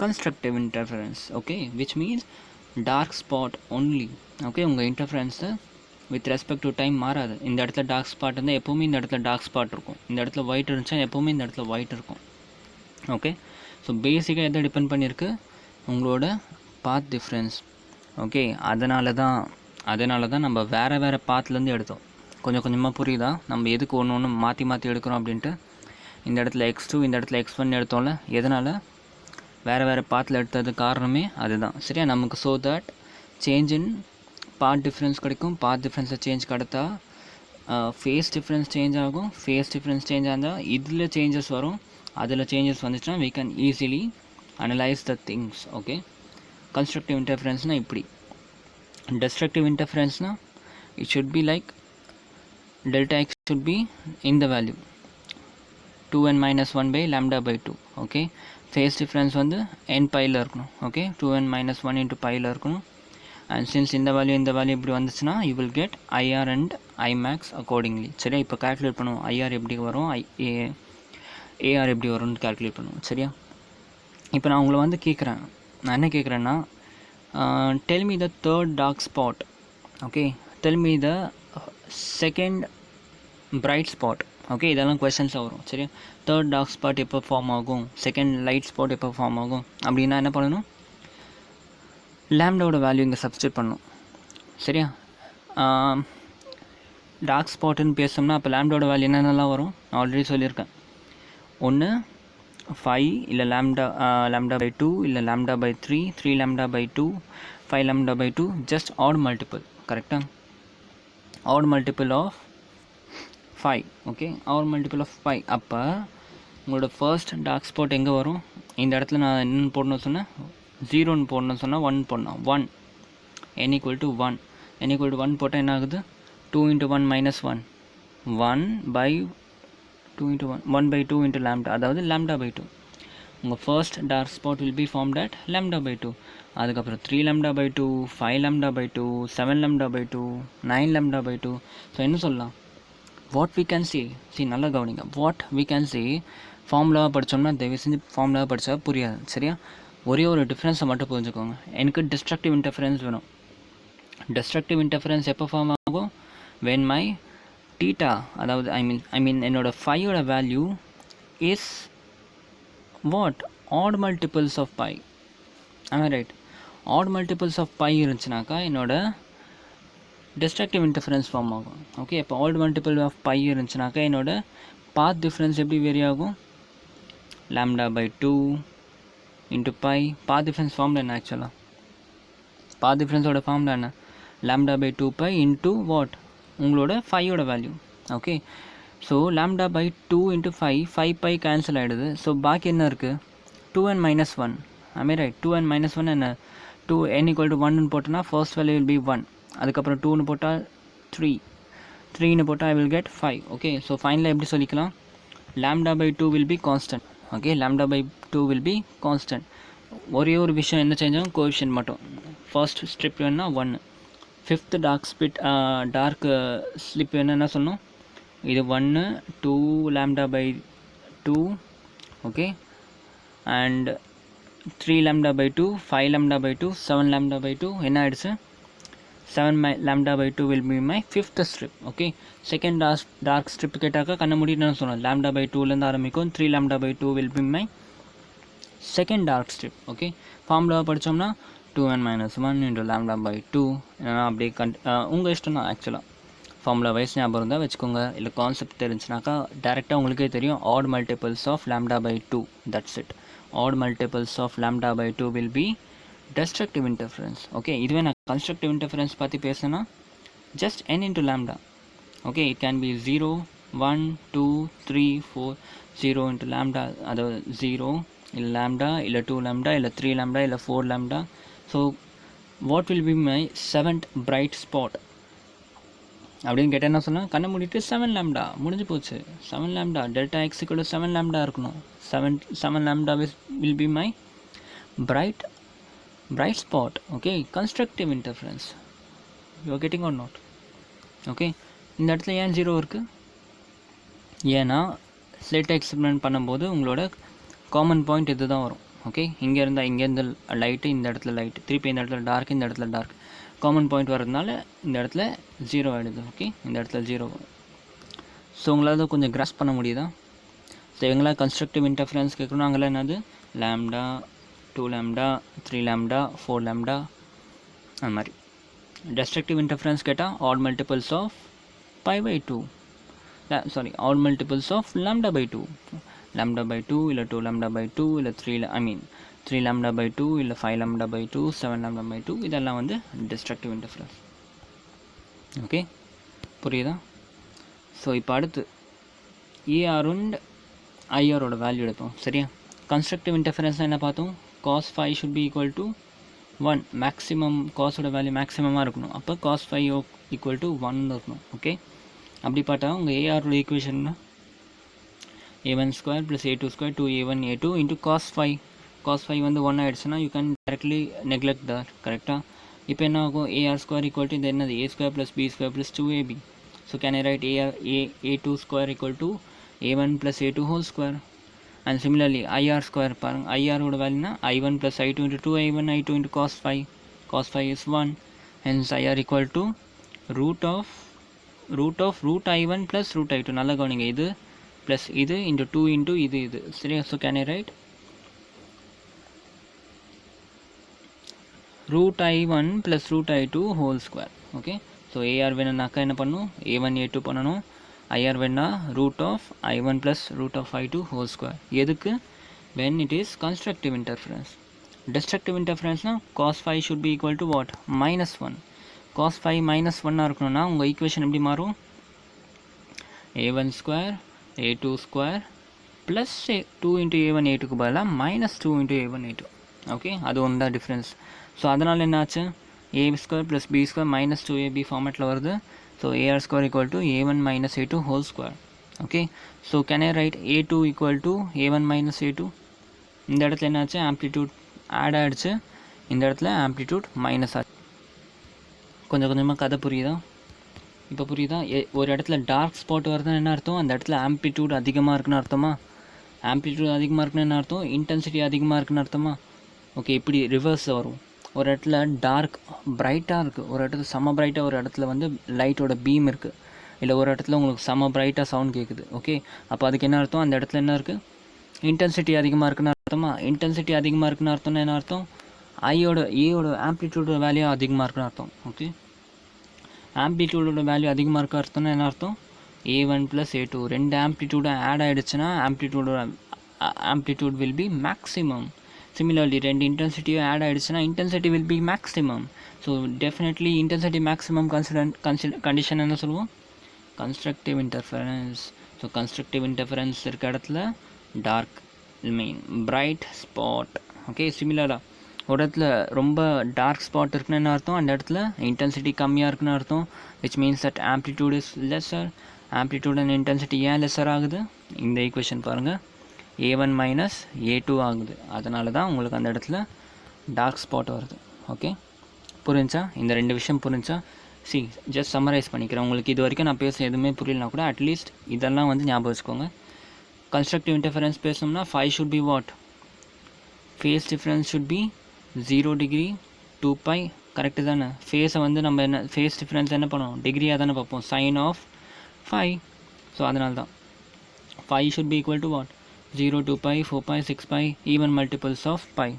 constructive interference. Okay, which means dark spot only. Okay, உங்கள் இன்டர்ஃபரன்ஸை வித் ரெஸ்பெக்ட் டு டைம் மாறாது. இந்த இடத்துல டார்க் ஸ்பாட் இருந்தால் எப்போவுமே இந்த இடத்துல டார்க் ஸ்பாட் இருக்கும். இந்த இடத்துல ஒயிட் இருந்துச்சா எப்போவுமே இந்த இடத்துல ஒயிட் இருக்கும். ஓகே, ஸோ பேசிக்காக எதை டிபெண்ட் பண்ணியிருக்கு? உங்களோட பாத் டிஃப்ரென்ஸ். ஓகே, அதனால தான் நம்ம வேறு பாத்துலேருந்து எடுத்தோம். கொஞ்சம் கொஞ்சமாக புரியுதா நம்ம எதுக்கு ஒன்று மாற்றி எடுக்கிறோம் அப்படின்ட்டு? இந்த இடத்துல x2 இந்த இடத்துல x1 எடுத்தோம்ல, எதனால் வேறு பாத்தில் எடுத்தது காரணமே அதுதான். சரியா? நமக்கு so that change in path difference கிடைக்கும். பாத் டிஃப்ரென்ஸில் சேஞ்ச் கிடைத்தா ஃபேஸ் டிஃப்ரென்ஸ் சேஞ்ச் ஆகும். ஃபேஸ் டிஃப்ரென்ஸ் சேஞ்ச் ஆஇருந்தால் இதில் சேஞ்சஸ் வரும். அதில் சேஞ்சஸ் வந்துச்சுன்னா we can easily analyze the things. Okay, constructive இன்டர்ஃபரன்ஸ்னால் இப்படி. destructive interference-னா it should be like delta x should be in the value 2n minus 1 by lambda by 2. Okay, phase difference வந்து n பையில் இருக்கணும். ஓகே, 2n minus 1 into பையில் இருக்கணும். அண்ட் சின்ஸ் இந்த வேல்யூ இப்படி வந்துச்சுன்னா you will get IR and IMAX accordingly. சரியா? இப்போ கால்குலேட் பண்ணுவோம். IR எப்படி வரும், AR எப்படி வரும்னு கால்குலேட் பண்ணுவோம். சரியா? இப்போ நான் உங்களை வந்து கேட்குறேன், நான் என்ன கேட்குறேன்னா tell me the third dark spot. Okay, tell me the second bright spot. Okay, இதெல்லாம் கொஷின்ஸாக வரும். சரியா? தேர்ட் டார்க் ஸ்பாட் எப்போ ஃபார்ம் ஆகும், செகண்ட் லைட் ஸ்பாட் எப்போ ஃபார்ம் ஆகும் அப்படின்னா என்ன பண்ணணும்? லேம்டாவோட வேல்யூ இங்கே சப்ஸ்டியூட் பண்ணணும். சரியா? டார்க் ஸ்பாட்டுன்னு பேசணும்னா அப்போ லேம்டாவோட வேல்யூ என்னென்னலாம் வரும் நான் ஆல்ரெடி சொல்லியிருக்கேன். ஒன்று 5 இல்லை லேம்டா பை 2 இல்லை lambda by 3, 3 lambda by 2, 5 lambda by 2, just odd multiple. கரெக்டாக? Odd multiple of 5. Okay, or multiple of 5. அப்போ உங்களோட ஃபர்ஸ்ட் டார்க் ஸ்பாட் எங்கே வரும்? இந்த இடத்துல நான் என்னென்னு போடணும்னு சொன்னேன், 0ன்னு போடணும்னு சொன்னால் 1 போடணும். 1 n equal to 1. n equal to 1 போட்டால் என்ன ஆகுது? 2 into 1 minus 1. 1 by 2 into 1. 1 by 2 into lambda. அதாவது lambda by 2. உங்கள் first dark spot will be formed at lambda by 2. அதுக்கப்புறம் 3 lambda by 2, 5 lambda by 2, 7 lambda by 2, 9 lambda by 2. So என்ன சொல்லலாம்? வாட் வி கேன் see நல்லா கவனிங்க. வாட் வி கேன் see ஃபார்முலாவாக படித்தோம்னா தயவு செஞ்சு ஃபார்முலாவாக படித்தா புரியாது. சரியா? ஒரே ஒரு டிஃப்ரென்ஸை மட்டும் புரிஞ்சுக்கோங்க. எனக்கு டிஸ்ட்ரக்டிவ் இன்டர்ஃபரன்ஸ் வேணும். டிஸ்ட்ரக்டிவ் இன்டர்ஃபரன்ஸ் எப்போ ஃபார்ம் ஆகும்? when my theta, அதாவது ஐ மீன் என்னோட ஃபையோட value is what? Odd multiples of pi. am I right? Odd multiples of pi இருந்துச்சுனாக்கா என்னோட டிஸ்ட்ரக்டிவ் இன்டர்ஃபரன்ஸ் ஃபார்ம் ஆகும். ஓகே, இப்போ ஆட் மல்டிபிள் ஆஃப் பை இருந்துச்சுனாக்கா என்னோட பாத் டிஃப்ரென்ஸ் எப்படி வேரி ஆகும்? Lambda by 2 into pi. Path difference ஃபார்மில் என்ன? ஆக்சுவலாக பாத் டிஃப்ரென்ஸோட ஃபார்மில் என்ன? Lambda by 2 by into what? உங்களோட ஃபையோட value. Okay, so lambda by 2 into 5 pi cancel ஆகிடுது. ஸோ பாக்கி என்ன இருக்குது? 2n minus 1. am I right? 2n minus 1 என்ன? 2n equal to 1ன்னு போட்டோன்னா ஃபர்ஸ்ட் வேல்யூ will be 1. அதுக்கப்புறம் 2ன்னு போட்டால் 3ன்னு போட்டால் I will get 5. Okay, so ஃபைனலாக எப்படி சொல்லிக்கலாம்? lambda by 2 will be constant. Okay, lambda by 2 will be constant. ஒரே ஒரு விஷயம் என்ன சேஞ்ச் ஆகும்? கோஎஃபிஷியன்ட் மட்டும். ஃபர்ஸ்ட் ஸ்ட்ரிப் வேணுன்னா 1, ஃபிஃப்த் டார்க் ஸ்லிப் என்ன சொன்னோம், இது 1 2 lambda by 2, okay, and 3 lambda by 2, 5 lambda by 2, 7 lambda by 2 என்ன ஆயிடுச்சு, 7 lambda by 2 will be my fifth strip. Okay, second dark strip கேட்டாக்கா கண்ண மூடிட்டு சொன்னோம், lambda by 2லேருந்து ஆரம்பிக்கும், 3 lambda by 2 will be my second dark strip. Okay, formula படித்தோம்னா 2n - 1 into lambda by 2, அப்படியே உங்கள் இஷ்டம் தான். ஆக்சுவலாக ஃபார்முலா வைஸ் ஞாபகம் இருந்தால் வச்சுக்கோங்க, இல்லை கான்செப்ட் தெரிஞ்சுனாக்கா டேரெக்டாக உங்களுக்கே தெரியும். Add multiples of lambda by 2, that's it. Add multiples of lambda by 2 will be destructive interference. Okay, இதுவே நான் constructive interference பற்றி பேசுனா just n into lambda. Okay, it can be 0 1 2 3 4 0 into lambda, அதாவது 0 இல்லை lambda இல்லை 2 lambda இல்லை 3 lambda இல்லை 4 lambda. So what will be my 7th bright spot அப்படின்னு கேட்டால் என்ன சொன்னால், கண்ணை மூடிட்டு 7 lambda முடிஞ்சு போச்சு. 7 lambda டெல்டா எக்ஸ் கூட 7 lambda இருக்கணும். 7 lambda will be my bright spot. Okay, constructive interference, you are getting or not? Okay, இந்த இடத்துல ஏன் 0 இருக்குது, ஏன்னா ஸ்லேட் எக்ஸ்பெரிமெண்ட் பண்ணும்போது உங்களோட காமன் பாயிண்ட் இது தான் வரும். ஓகே, இங்கேருந்து லைட்டு, இந்த இடத்துல லைட்டு, திருப்பி இந்த இடத்துல டார்க், இந்த இடத்துல டார்க், காமன் பாயிண்ட் வர்றதுனால இந்த இடத்துல 0 ஆகிடுது. ஓகே, இந்த இடத்துல 0. ஸோ உங்களால் கொஞ்சம் கிராஸ் பண்ண முடியுதா? ஸோ எங்களால் கன்ஸ்ட்ரக்டிவ் இன்டர்ஃபரன்ஸ் கேட்கணும், அங்கெல்லாம் என்னது lambda 2 lambda 3 lambda 4 lambda அந்த மாதிரி. destructive interference கேட்டால் add multiples of pi by 2, add multiples of lambda by 2, lambda by 2 இல்லை 2 lambda by 2 இல்லை 3 lambda by 2 இல்லை 5 lambda by 2, 7 lambda by 2, இதெல்லாம் வந்து destructive interference. ஓகே, புரியுதா? ஸோ இப்போ அடுத்து ஏஆர் அண்ட் ஐஆரோட வேல்யூ எடுப்போம். சரியா, கன்ஸ்ட்ரக்டிவ் இன்டர்ஃபரன்ஸ் என்ன பார்த்தோம், cos phi should be equal to 1, maximum காஸோட வேல்யூ மேக்ஸிமமாக இருக்கணும். அப்போ cos phi ஈக்குவல் டு 1 இருக்கணும். ஓகே, அப்படி பார்த்தா உங்கள் ஏஆரோட ஈக்குவேஷன்னா a1 square plus a2 square 2a1 a2 into cos phi. cos phi வந்து 1 ஆகிடுச்சுன்னா you can directly neglect that. கரெக்டாக இப்போ என்ன ஆகும், ஏஆர் ஸ்கொயர் ஈக்குவல் டு இது என்னது a square plus b square plus 2ab. So can I right a2 square equal to a1 plus a2 whole square. And similarly IR square பாருங்க, IR ஓட வேல்யூனா I1 plus I2 into 2I1 I2 into cos phi. cos phi is 1, hence IR equal to root of root I1 plus root I2. நல்லா கவனிங்க, இது plus இது into 2 into இது. சரியா, so can I write root I1 plus root I2 whole square. okay, so AR வேணும்னாக்கா என்ன பண்ணணும், A1 A2 பண்ணணும். IR வேணா root of I1 plus root of I2 whole square. எதுக்கு, when it is constructive interference. destructive interference na cos phi should be equal to what, -1. cos phi -1 இருக்கணும்னா உங்கள் ஈக்குவேஷன் எப்படி மாறும், a1 square a2 square plus 2 into a1 a2க்கு பதிலாக -2 into a1 a2. ஓகே, அது ஒன்று தான் டிஃப்ரென்ஸ். ஸோ அதனால் என்ன ஆச்சு, a square plus b square -2ab ஃபார்மேட்டில் வருது. So AR square equal to A1 minus A2 whole square. Okay, so can I write A2 equal to A1 minus A2? இந்த இடத்துல என்ன ஆச்சு, ஆம்ப்ளிடியூட் ஆட் ஆகிடுச்சு, இந்த இடத்துல ஆம்ப்ளிடியூட் மைனஸ் ஆச்சு. கொஞ்சம் கொஞ்சமாக கதை புரியுதா? இப்போ புரியுதா? ஒரு இடத்துல டார்க் ஸ்பாட் வருதுன்னு என்ன அர்த்தம், அந்த இடத்துல ஆம்ப்ளிடியூட் அதிகமாக இருக்குன்னு அர்த்தமா? ஆம்ப்ளிடியூட் அதிகமாக இருக்குன்னு என்ன அர்த்தம், இன்டென்சிட்டி அதிகமாக இருக்குன்னு அர்த்தமா? ஓகே, இப்படி ரிவர்ஸ் வரும். ஒரு இடத்துல டார்க் பிரைட்டாக இருக்குது, ஒரு இடத்துல செம்ம பிரைட்டாக, ஒரு இடத்துல வந்து லைட்டோட பீம் இருக்குது, இல்லை ஒரு இடத்துல உங்களுக்கு செம்ம பிரைட்டாக சவுண்ட் கேட்குது. ஓகே, அப்போ அதுக்கு என்ன அர்த்தம், அந்த இடத்துல என்ன இருக்குது, இன்டென்சிட்டி அதிகமாக இருக்குன்னு அர்த்தமா? இன்டென்சிட்டி அதிகமாக இருக்குன்னு அர்த்தம்னா என்ன அர்த்தம், ஏயோட ஆம்ப்ளிடியூடோட வேல்யூ அதிகமாக இருக்குன்னு அர்த்தம். ஓகே, ஆம்ப்ளிடியூடோட வேல்யூ அதிகமாக இருக்க அர்த்தம்னா என்ன அர்த்தம், A1 plus A2 ரெண்டு ஆம்ப்ளிடியூட ஆட் ஆகிடுச்சுன்னா amplitude will be maximum. Similarly ரெண்டு இன்டென்சிட்டியும் ஆட் ஆகிடுச்சுன்னா intensity will be maximum. So definitely intensity maximum condition என்ன சொல்லுவோம், constructive interference. So constructive interference இருக்க இடத்துல dark mean bright spot. Okay, சிமிலராக ஒரு இடத்துல ரொம்ப டார்க் ஸ்பாட் இருக்குன்னு என்ன அர்த்தம், அந்த இடத்துல இன்டென்சிட்டி கம்மியாக இருக்குன்னு அர்த்தம், which means that amplitude is lesser. Amplitude and intensity ஏன் லெஸர் ஆகுது, இந்த ஈக்குவேஷன் பாருங்கள், A1 minus A2 ஆகுது. அதனால தான் உங்களுக்கு அந்த இடத்துல டார்க் ஸ்பாட் வருது. ஓகே, புரிஞ்சா? இந்த 2 விஷயம் புரிஞ்சா? ஜஸ்ட் சம்மரைஸ் பண்ணிக்கிறேன். உங்களுக்கு இது வரைக்கும் நான் பேச எதுவுமே புரியலனா கூட அட்லீஸ்ட் இதெல்லாம் வந்து ஞாபகம் வச்சுக்கோங்க. கன்ஸ்ட்ரக்டிவ் இன்டர்ஃபரன்ஸ் பேசணும்னா phi should be what? Phase difference should be 0 degree 2 pi. Correct தானே? ஃபேஸை வந்து நம்ம என்ன ஃபேஸ் டிஃப்ரென்ஸ் என்ன பண்ணுவோம்? டிகிரியாக தானே பார்ப்போம். Sign of phi. ஸோ அதனால தான் phi should be equal to what? 0, 2 pi, 4 pi, 6 pi, even multiples of pi.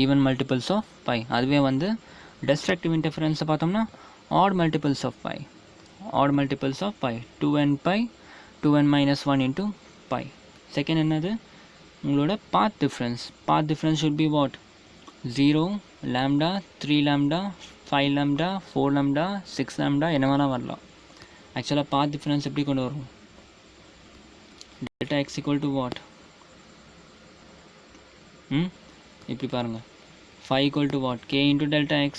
Even multiples of pi. அதுவே வந்து destructive interference பார்த்தோம்னா odd multiples of pi. Odd multiples of pi. 2n pi, 2n minus 1 into pi. Second என்னது? உங்களோட path difference. Path difference should be what? 0, lambda, 3 lambda, 5 lambda, 4 lambda, 6 lambda என்ன வேணால் வரலாம். ஆக்சுவலாக path difference எப்படி கொண்டு வரும்? delta x equal to what? இப்படி பாருங்கள். phi equal to what? k into delta x.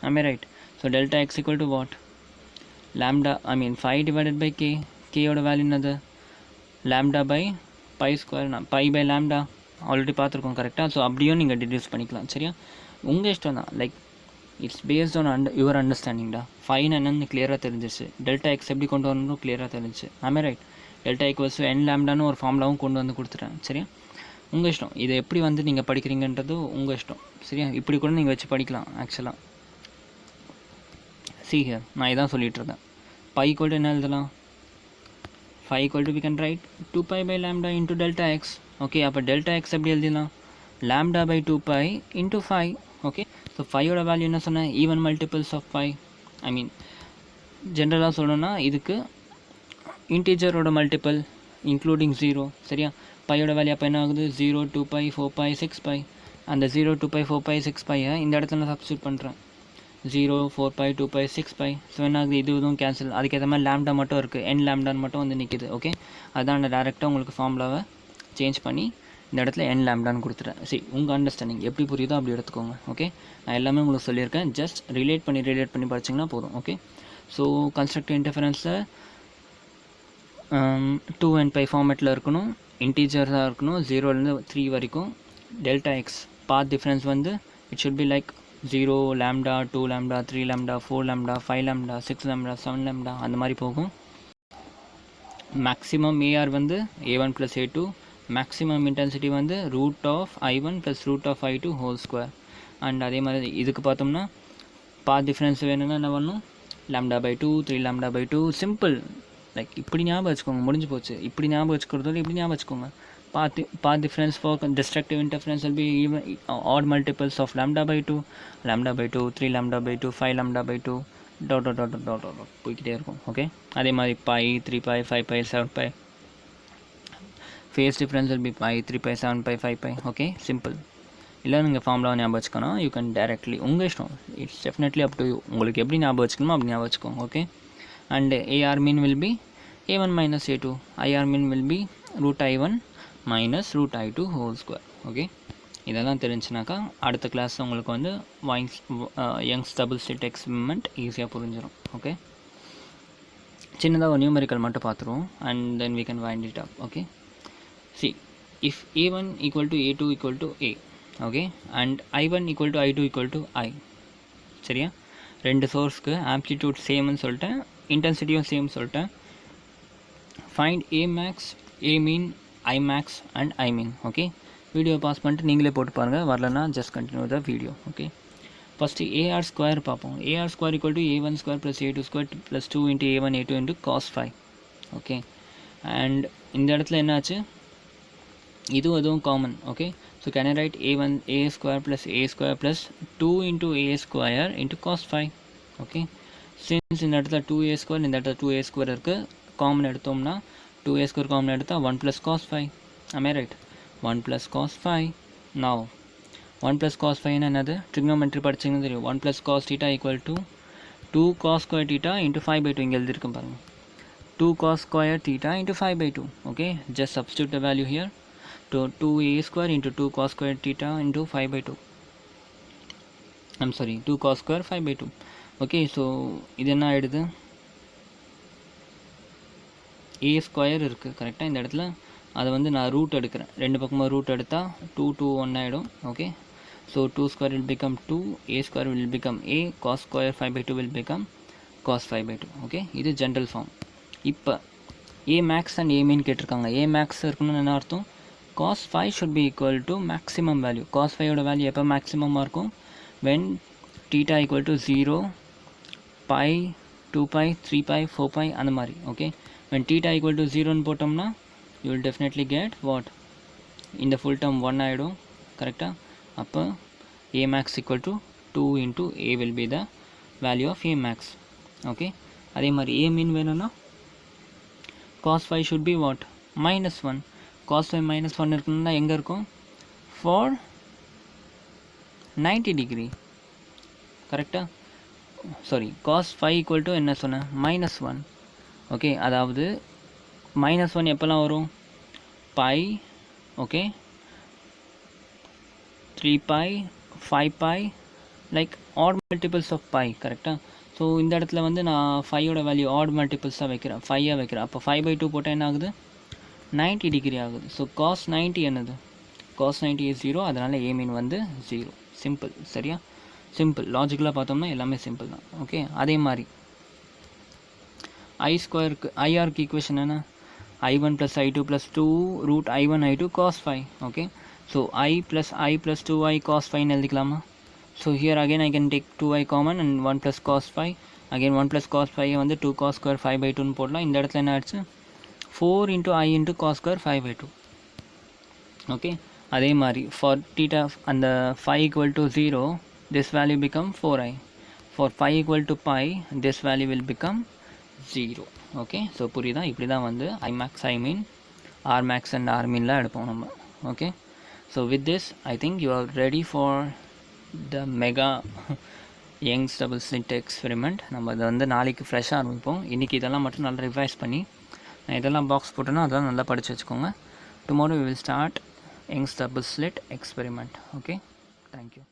Am I right? So delta x equal to what? Lambda, phi divided by k. k ஓட வேல்யூ என்னது? lambda by pi square. pi by lambda already பார்த்துருக்கோம் கரெக்டாக. ஸோ அப்படியும் நீங்கள் டிடியூஸ் பண்ணிக்கலாம். சரியா? உங்கள் இஷ்டம் தான். Like it's based on your அண்டர்ஸ்டாண்டிங்டா. ஃபைன் என்னன்னு கிளியராக தெரிஞ்சிச்சு. டெல்டா எக்ஸ் எப்படி கொண்டு வரணும் கிளியராக தெரிஞ்சிச்சு. ஆமே ரைட். டெல்டா ஈக்குவல்ஸ் என் லேம்டான்னு ஒரு ஃபார்முலாவும் கொண்டு வந்து கொடுத்துட்டேன். சரியா? உங்கள் இஷ்டம். இதை எப்படி வந்து நீங்கள் படிக்கிறீங்கன்றது உங்கள் இஷ்டம். சரியா? இப்படி கூட நீங்கள் வச்சு படிக்கலாம். ஆக்சுவலாக ஹியர் நான் இதான் சொல்லிகிட்டு இருக்கேன். பை ஈக்குவல் டு என்ன எழுதலாம்? phi equal to we can write 2 pi by lambda into delta x. Okay, அப்போ delta x எப்படி எழுதிடலாம்? lambda by 2 pi into phi. Okay, so phiயோட வேல்யூ என்ன சொன்னேன்? Even multiples of phi. ஜென்ரலாக சொல்லணும்னா இதுக்கு இன்டீஜரோட மல்டிபிள் இன்க்ளூடிங் 0. சரியா? பையோட வேல்யூ அப்போ என்ன ஆகுது? 0, 2 pi, 4 pi, 6 pi. அந்த 0, 2 pi, 4 pi, 6 pi இந்த இடத்துல நான் சப்ஸ்டியூட் பண்ணுறேன். 0, 4 pi, 2 pi, 6 pi. ஸோ என்ன ஆகுது? இதுவும் கேன்சல். அதுக்கேற்ற மாதிரி லேம்டா மட்டும் இருக்குது. என் லேம்டான்னு மட்டும் வந்து நிற்கிது. ஓகே, அதான் நான் டேரெக்டாக உங்களுக்கு ஃபார்முலாவை சேஞ்ச் பண்ணி இந்த இடத்துல என் லேம்டான்னு கொடுத்துட்டேன். உங்கள் அண்டர்ஸ்டாண்டிங் எப்படி புரியுதோ அப்படி எடுத்துக்கோங்க. ஓகே, நான் எல்லாமே உங்களுக்கு சொல்லியிருக்கேன். ஜஸ்ட் ரிலேட் பண்ணி படிச்சிங்கன்னா போதும். ஓகே, ஸோ கன்ஸ்ட்ரக்டிவ் இன்டர்ஃபரன்ஸில் 2n pi ஃபார்மேட்டில் இருக்கணும். இன்டீஜர்ஸாக இருக்கணும். 0லேருந்து 3 வரைக்கும். டெல்டா எக்ஸ் பாத் டிஃப்ரென்ஸ் வந்து it should be like 0, lambda, 2 lambda, 3 lambda, 4 lambda, 5 lambda, 6 lambda, 7 lambda அந்த மாதிரி போகும். மேக்ஸிமம் ஏஆர் வந்து a1 + a2. மேக்ஸிமம் இன்டென்சிட்டி வந்து √i1 + √i2 whole square. And அதே மாதிரி இதுக்கு பார்த்தோம்னா பாத் டிஃப்ரென்ஸ் வேணும்னா என்ன பண்ணணும்? λ/2, 3 λ/2. சிம்பிள். லைக் இப்படி ஞாபகம் வச்சுக்கோங்க. முடிஞ்சு போச்சு. இப்படி ஞாபகம் வச்சுக்கிறதோட இப்படி ஞாபகம் வச்சுக்கோங்க. Path difference for destructive interference will be even odd multiples of λ/2, λ/2, 3 λ/2, 5 λ/2 dot போய்கிட்டே இருக்கும். ஓகே, அதே மாதிரி pi, 3 pi, 5 pi, 7 pi. Phase difference will be pi, 3 pi, 7 pi, 5 pi. Okay, simple. இல்லை நீங்கள் ஃபார்முலா ஞாபகம் வச்சுக்கணும். யூ கேன் டைரக்ட்லி உங்கள் இஷ்டம். It's definitely up to you. உங்களுக்கு எப்படி ஞாபகம் வச்சுக்கணுமோ அப்படி ஞாபகம் வச்சுக்கோங்க. Okay, and AR mean will be a1 minus a2. IR mean will be √i1 minus √i2 whole square. Okay, இதெல்லாம் தெரிஞ்சுனாக்கா அடுத்த கிளாஸ் உங்களுக்கு வந்து யங்ஸ் டபுள் ஸ்லிட் எக்ஸ்பெரிமெண்ட் ஈஸியாக புரிஞ்சிடும். ஓகே, சின்னதாக ஒரு நியூமெரிக்கல் மட்டும் பார்த்துருவோம். And then we can wind it up. Okay, if a1 equal to a2 equal to a, okay, and i1 equal to i2 equal to i. சரியா? ரெண்டு சோர்ஸ்க்கு ஆம்ப்ளிடியூட் சேம்னு சொல்லிட்டேன், இன்டென்சிட்டியும் சேம் சொல்லிட்டேன். Find a max, a mean, I max and I mean. Okay, video pass பண்ணிட்டு நீங்களே போட்டு பாருங்கள். வரலன்னா just continue the video. Okay, first AR square பார்ப்போம். AR square equal to a1 square plus a2 square plus 2 into a1 a2 into cos 5. Okay, and இந்த இடத்துல என்னாச்சு? இதுவும் common. Okay, so can I right a1 a square plus a square plus 2 into a square into cos 5. Okay, since இந்த இடத்துல 2a ஸ்கொயர், இந்த இடத்துல 2a ஸ்கொயர் இருக்குது. காமன் எடுத்தோம்னா 2a ஸ்கொயர் காமன் எடுத்தால் 1 + cos 5. am I right? 1 + cos 5. now 1 + cos 5 என்னது? ட்ரிக்னோமெட்ரி படிச்சிங்கன்னா தெரியும். 1 + cos θ equal to 2 cos square θ into 5/2. இங்கே எழுதியிருக்கேன் பாருங்கள். 2 cos square θ into 5/2. Okay, just substitute the value here. 2a square into 2 cos square θ into 5/2. I'm sorry, 2 cos square 5/2. Okay, so இது என்ன ஆகிடுது? a ஸ்கொயர் இருக்குது கரெக்டாக. இந்த இடத்துல அதை வந்து நான் ரூட் எடுக்கிறேன். ரெண்டு பக்கமாக ரூட் எடுத்தால் 2 2 1 ஆகிடும். Okay, So 2 square will become 2, a square will become a, cos square 5 by 2 will become cos 5 by 2. Okay, இது ஜென்ரல் ஃபார்ம். இப்போ a max and a min கேட்டிருக்காங்க. a max இருக்கணும்னு என்ன அர்த்தம்? cos 5 should be equal to maximum value. cos 5 ஓட வேல்யூ எப்போ மேக்ஸிமமாக இருக்கும்? when theta equal to 0, pi, 2 pi, 3 pi, 4 pi அந்த மாதிரி. Okay, when theta equal to 0ன்னு போட்டோம்னா you will definitely get what? இந்த full term 1 ஆகிடும். கரெக்டாக? அப்போ a max equal to 2 into a will be the value of a max. Okay, அதே மாதிரி a min வேணும்னா cos 5 should be what? minus 1. cos 5 minus 1 இருக்குன்னா எங்கே இருக்கும்? for 90 degree. கரெக்டாக? சாரி, cos 5 equal to என்ன சொன்னேன்? minus 1. ஓகே, அதாவது minus 1 எப்போல்லாம் வரும்? pi, okay, 3 pi, 5 pi, like odd multiples of pi. கரெக்டாக? ஸோ இந்த இடத்துல வந்து நான் 5ஓட வேல்யூ ஆட் மல்டிபிள்ஸாக வைக்கிறேன், 5ஆக வைக்கிறேன். அப்போ 5 by 2 போட்டால் என்ன ஆகுது? 90 டிகிரி ஆகுது. ஸோ cos 90 என்னது? cos 90 is 0, அதனால் a min வந்து 0. சிம்பிள். சரியா? சிம்பிள். லாஜிக்கலாக பார்த்தோம்னா எல்லாமே சிம்பிள் தான். ஓகே, அதே மாதிரி i ஸ்கொயருக்கு ஐஆருக்கு ஈக்குவேஷன் என்ன? i1 + i2 + 2 root i1 i2 cos 5. Okay, so i + 2i cos 5 எழுதிக்கலாமா? So here again I can take 2i common and 1 plus cos 5. Again 1 plus cos 5 வந்து 2 cos square 5 by 2 போடலாம். இந்த இடத்துல என்ன ஆச்சு? 4 into i into cos square 5 by 2. Okay, அதே மாதிரி for theta அந்த 5 equal to 0, this value become 4i. For 5 equal to pi, this value will become 0. Okay, so புரியுதா? இப்படி தான் வந்து i max, i min, r max and r minலாம் எடுப்போம் நம்ம. Okay, so with this I think you are ready for the mega Young's double slit experiment. நம்ம அதை வந்து நாளைக்கு ஃப்ரெஷ்ஷாக ஆரம்பிப்போம். இன்றைக்கி இதெல்லாம் மட்டும் நல்லா ரிவைஸ் பண்ணி நான் இதெல்லாம் பாக்ஸ் போட்டேன்னா அதெல்லாம் நல்லா படித்து வச்சுக்கோங்க. Tomorrow we will start Young's double slit experiment. Okay, thank you.